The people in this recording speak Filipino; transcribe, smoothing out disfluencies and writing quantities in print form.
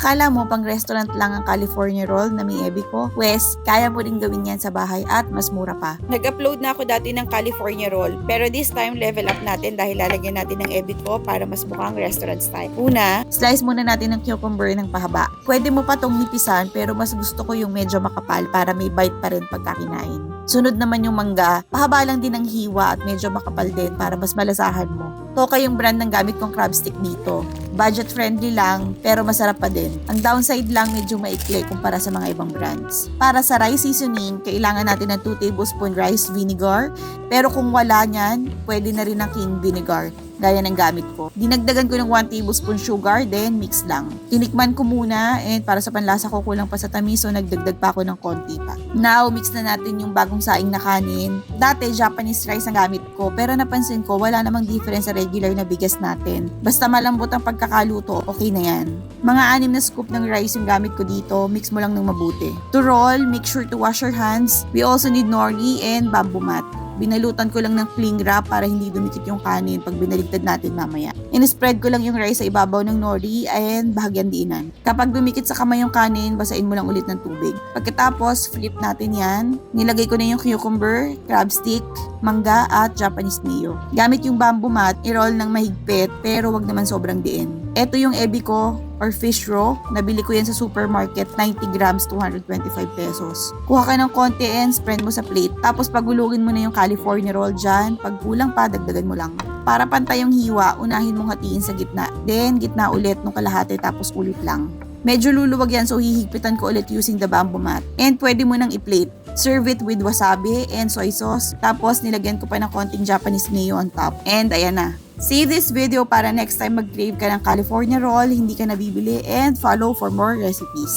Akala mo pang restaurant lang ang California roll na may ebiko? Pwes, kaya mo rin gawin yan sa bahay at mas mura pa. Nag-upload na ako dati ng California roll, pero this time level up natin dahil lalagyan natin ng ebiko para mas mukhang restaurant style. Una, slice muna natin ng cucumber ng pahaba. Pwede mo pa tong nipisan pero mas gusto ko yung medyo makapal para may bite pa rin pagkakinain. Sunod naman yung mangga, pahaba lang din ang hiwa at medyo makapal din para mas malasahan mo. Toka yung brand ng gamit kong crab stick dito. Budget friendly lang, pero masarap pa din. Ang downside lang medyo maikli kumpara sa mga ibang brands. Para sa rice seasoning, kailangan natin ng 2 tablespoon rice vinegar. Pero kung wala niyan, pwede na rin ng king vinegar, gaya ng gamit ko. Dinagdagan ko ng 1 tablespoon sugar, then mix lang. Tinikman ko muna, and para sa panlasa ko kulang pa sa tamis, so nagdagdag pa ako ng konti pa. Now, mix na natin yung bagong saing na kanin. Dati, Japanese rice ang gamit ko, pero napansin ko wala namang difference sa regular na bigas natin. Basta malambot ang pagkakaluto, okay na yan. Mga 6 na scoop ng rice yung gamit ko dito, mix mo lang ng mabuti. To roll, make sure to wash your hands. We also need nori and bamboo mat. Binalutan ko lang ng cling wrap para hindi dumikit yung kanin pag binaligtad natin mamaya. In-spread ko lang yung rice sa ibabaw ng nori and bahagyan diinan. Kapag dumikit sa kamay yung kanin, basain mo lang ulit ng tubig. Pagkatapos, flip natin yan. Nilagay ko na yung cucumber, crab stick, mangga at Japanese mayo. Gamit yung bamboo mat, i-roll ng mahigpit pero wag naman sobrang diin. Ito yung ebiko or fish roe. Nabili ko yan sa supermarket, 90 grams, 225 pesos. Kuha ka ng konti and spread mo sa plate. Tapos pagulugin mo na yung California roll dyan. Pag kulang pa, dagdagan mo lang. Para pantay yung hiwa, unahin mong hatiin sa gitna. Then, gitna ulit nung kalahati tapos ulit lang. Medyo luluwag yan, so hihigpitan ko ulit using the bamboo mat. And pwede mo nang i-plate. Serve it with wasabi and soy sauce. Tapos nilagyan ko pa ng konting Japanese mayo on top. And ayan na. Save this video para next time mag-crave ka ng California roll, hindi ka nabibili, and follow for more recipes.